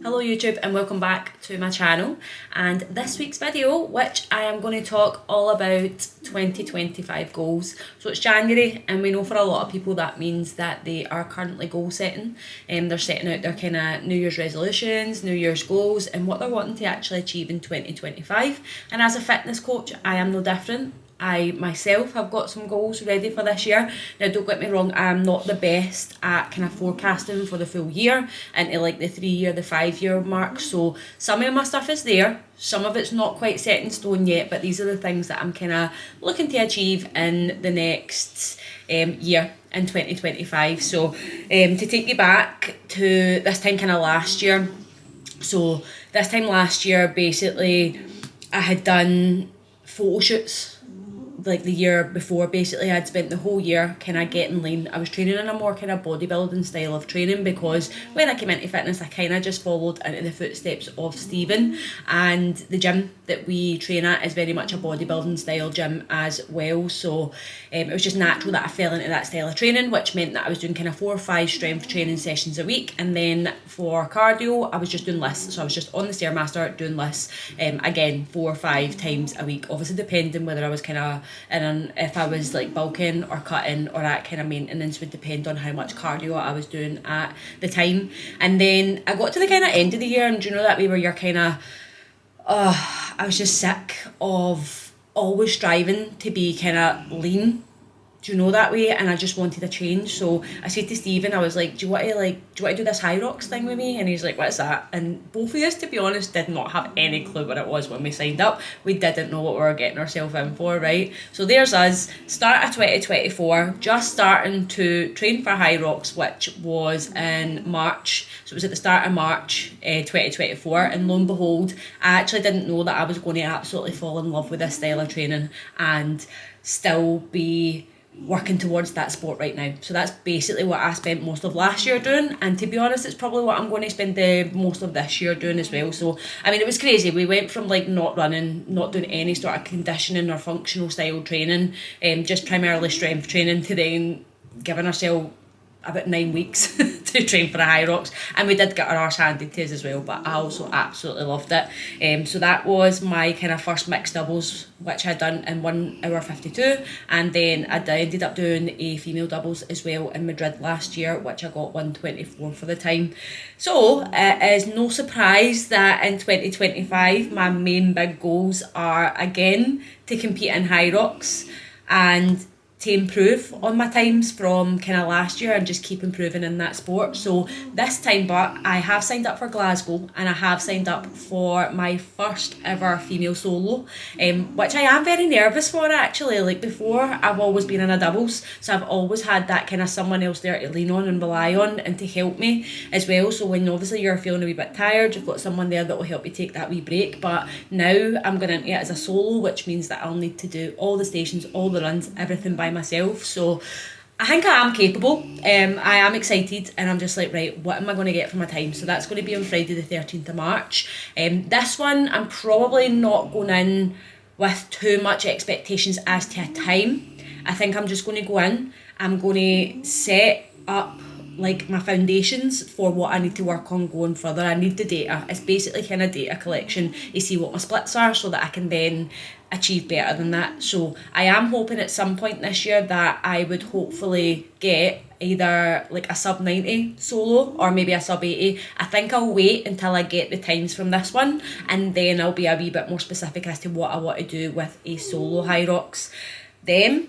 Hello YouTube and welcome back to my channel, and this week's video, which I am going to talk all about 2025 goals. So it's January and we know for a lot of people that means that they are currently goal setting, and they're setting out their kind of New Year's resolutions, New Year's goals and what they're wanting to actually achieve in 2025. And as a fitness coach, I am no different. I myself have got some goals ready for this year. Now don't get me wrong, I am not the best at kind of forecasting for the full year into like the 3 year, the 5 year mark. So some of my stuff is there, some of it's not quite set in stone yet, but these are the things that I'm kind of looking to achieve in the next year in 2025. So to take you back to this time kind of last year. So this time last year basically I had done photo shoots. Like the year before, basically I'd spent the whole year kind of getting lean. I was training in a more kind of bodybuilding style of training because when I came into fitness I kind of just followed into the footsteps of Stephen, and the gym that we train at is very much a bodybuilding style gym as well. So it was just natural that I fell into that style of training, which meant that I was doing kind of 4 or 5 strength training sessions a week, and then for cardio I was just doing lifts. So I was just on the Stairmaster doing lifts, again 4 or 5 times a week, obviously depending whether I was kind of, and if I was like bulking or cutting or that kind of maintenance would depend on how much cardio I was doing at the time. And then I got to the kind of end of the year, and you know that way where you're kind of, I was just sick of always striving to be kind of lean. Do you know that way? And I just wanted a change. So I said to Stephen, I was like, do you want to do this Hyrox thing with me? And he's like, what's that? And both of us, to be honest, did not have any clue what it was when we signed up. We didn't know what we were getting ourselves in for, right? So there's us, start of 2024, just starting to train for Hyrox, which was in March. So it was at the start of March 2024, and lo and behold, I actually didn't know that I was going to absolutely fall in love with this style of training and still be working towards that sport right now. So that's basically what I spent most of last year doing, and to be honest it's probably what I'm going to spend the most of this year doing as well. So I mean, it was crazy. We went from like not running, not doing any sort of conditioning or functional style training, just primarily strength training, to then giving ourselves about 9 weeks to train for a Hyrox, and we did get our arse handed to us as well, but I also absolutely loved it. So that was my kind of first mixed doubles, which I'd done in 1 hour 52, and then I ended up doing a female doubles as well in Madrid last year, which I got 1:24 for the time. So it is no surprise that in 2025 my main big goals are again to compete in Hyrox and to improve on my times from kind of last year and just keep improving in that sport. So this time, but I have signed up for Glasgow, and I have signed up for my first ever female solo, which I am very nervous for actually. Like before, I've always been in a doubles, so I've always had that kind of someone else there to lean on and rely on and to help me as well. So when obviously you're feeling a wee bit tired, you've got someone there that will help you take that wee break. But now I'm going into it as a solo, which means that I'll need to do all the stations, all the runs, everything by myself. So I think I am capable. I am excited, and I'm just like, right, what am I going to get for my time? So that's going to be on Friday the 13th of March. This one I'm probably not going in with too much expectations as to a time. I think I'm just going to go in, I'm going to set up like my foundations for what I need to work on going further. I need the data. It's basically kind of data collection. You see what my splits are so that I can then achieve better than that. So I am hoping at some point this year that I would hopefully get either like a sub 90 solo or maybe a sub 80. I think I'll wait until I get the times from this one, and then I'll be a wee bit more specific as to what I want to do with a solo Hyrox. Then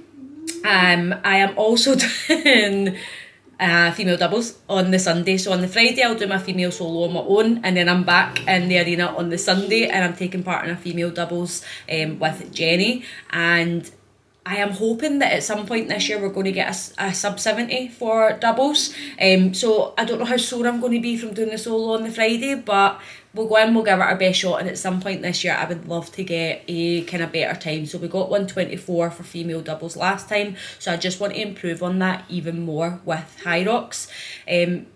I am also doing female doubles on the Sunday. So on the Friday I'll do my female solo on my own, and then I'm back in the arena on the Sunday and I'm taking part in a female doubles with Jenny. And I am hoping that at some point this year we're going to get a sub 70 for doubles. So I don't know how sore I'm going to be from doing the solo on the Friday, but we'll go in, we'll give it our best shot, and at some point this year I would love to get a kind of better time. So we got 1:24 for female doubles last time, so I just want to improve on that even more with Hyrox.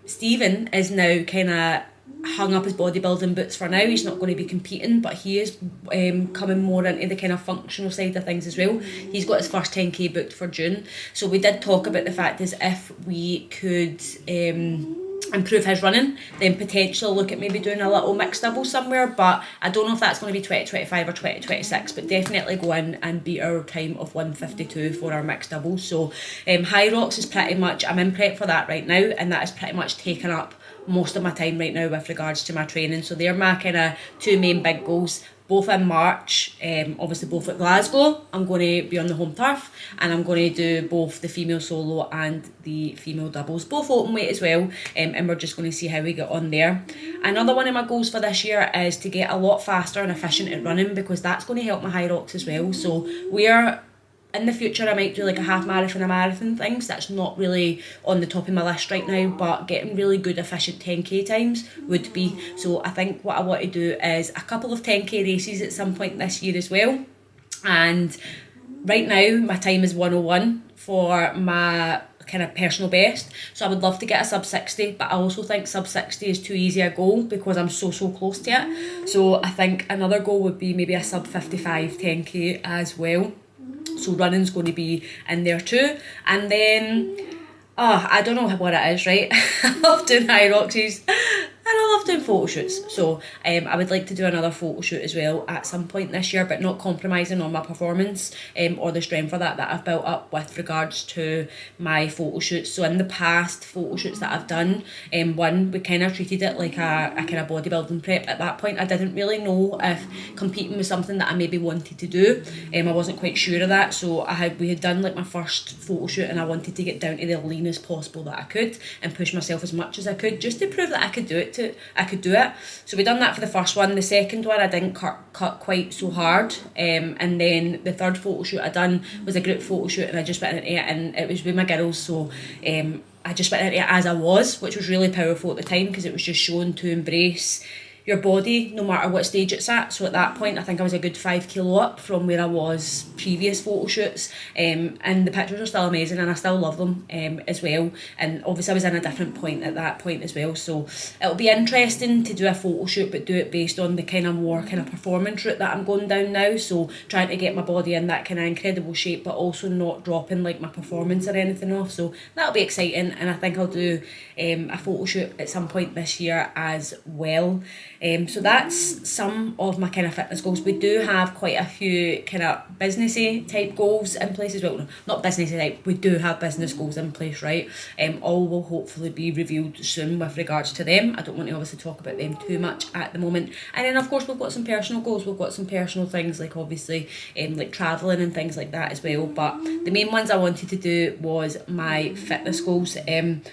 Stephen is now kind of hung up his bodybuilding boots for now. He's not going to be competing, but he is coming more into the kind of functional side of things as well. He's got his first 10k booked for June. So we did talk about the fact as if we could improve his running, then potentially look at maybe doing a little mixed double somewhere, but I don't know if that's going to be 2025 or 2026, but definitely go in and beat our time of 1:52 for our mixed doubles. So Hyrox is pretty much, I'm in prep for that right now, and that is pretty much taken up most of my time right now with regards to my training. So they're my kind of two main big goals, both in March, obviously both at Glasgow. I'm going to be on the home turf, and I'm going to do both the female solo and the female doubles, both open weight as well, and we're just going to see how we get on there. Another one of my goals for this year is to get a lot faster and efficient at running, because that's going to help my Hyrox as well. So we're in the future, I might do like a half marathon, a marathon things. That's not really on the top of my list right now, but getting really good efficient 10k times would be. So I think what I want to do is a couple of 10k races at some point this year as well. And right now my time is 1:01 for my kind of personal best, so I would love to get a sub 60, but I also think sub 60 is too easy a goal because I'm so close to it. So I think another goal would be maybe a sub 55 10k as well. So running's going to be in there too. And then, I don't know what it is, right? I love doing Hyroxes and I love doing photo shoots. So I would like to do another photo shoot as well at some point this year, but not compromising on my performance or the strength for that I've built up with regards to my photo shoots. So in the past photo shoots that I've done, one, we kind of treated it like a kind of bodybuilding prep. At that point I didn't really know if competing was something that I maybe wanted to do. I wasn't quite sure of that, so we had done like my first photo shoot, and I wanted to get down to the lean as possible that I could and push myself as much as I could, just to prove that I could do it. So we done that for the first one. The second one I didn't cut quite so hard, and then the third photo shoot I done was a group photo shoot, and I just went into it, and it was with my girls. So I just went into it as I was, which was really powerful at the time, because it was just shown to embrace your body no matter what stage it's at. So at that point I think I was a good 5 kilo up from where I was previous photo shoots, and the pictures are still amazing and I still love them as well. And obviously I was in a different point at that point as well, so it'll be interesting to do a photo shoot, but do it based on the kind of more kind of performance route that I'm going down now. So trying to get my body in that kind of incredible shape, but also not dropping like my performance or anything off. So that'll be exciting, and I think I'll do a photo shoot at some point this year as well. So that's some of my kind of fitness goals. We do have quite a few kind of businessy type goals in place as well. No, not businessy type, we do have business goals in place, right? All will hopefully be revealed soon with regards to them. I don't want to obviously talk about them too much at the moment. And then of course we've got some personal goals. We've got some personal things like obviously like travelling and things like that as well. But the main ones I wanted to do was my fitness goals.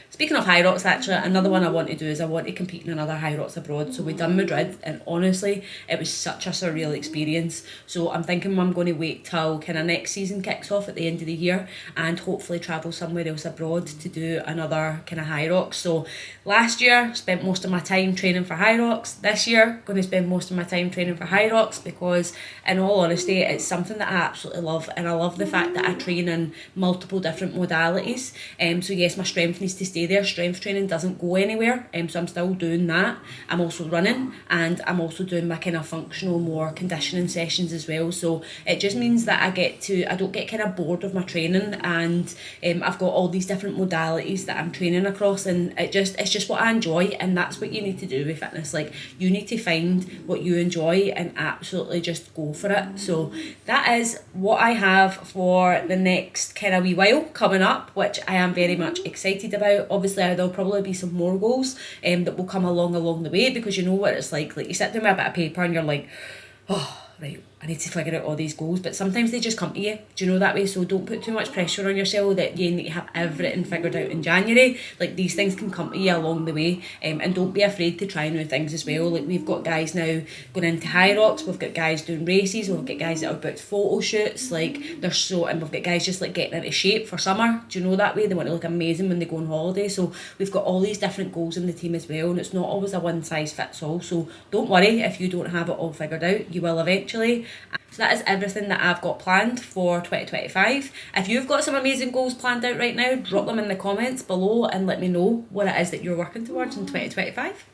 Speaking of Hyrox, actually, another one I want to do is I want to compete in another Hyrox abroad. So we've done Madrid, and honestly it was such a surreal experience. So I'm thinking I'm going to wait till kind of next season kicks off at the end of the year and hopefully travel somewhere else abroad to do another kind of Hyrox. So last year spent most of my time training for Hyrox. This year going to spend most of my time training for Hyrox, because in all honesty it's something that I absolutely love, and I love the fact that I train in multiple different modalities. So yes, my strength needs to stay there. Strength training doesn't go anywhere, so I'm still doing that. I'm also running, and I'm also doing my kind of functional, more conditioning sessions as well. So it just means that I don't get kind of bored of my training, and I've got all these different modalities that I'm training across, and it's just what I enjoy. And that's what you need to do with fitness. Like, you need to find what you enjoy and absolutely just go for it. So that is what I have for the next kind of wee while coming up, which I am very much excited about. Obviously there'll probably be some more goals that will come along the way, because you know what it's like you sit down with a bit of paper and you're like, oh right, I need to figure out all these goals, but sometimes they just come to you, do you know, that way. So don't put too much pressure on yourself that you need to have everything figured out in January. Like, these things can come to you along the way, and don't be afraid to try new things as well. Like, we've got guys now going into Hyrox, we've got guys doing races, we've got guys that are booked photo shoots, like and we've got guys just like getting into shape for summer, do you know, that way. They want to look amazing when they go on holiday. So we've got all these different goals in the team as well, and it's not always a one size fits all. So don't worry if you don't have it all figured out, you will eventually. So that is everything that I've got planned for 2025. If you've got some amazing goals planned out right now, drop them in the comments below and let me know what it is that you're working towards in 2025.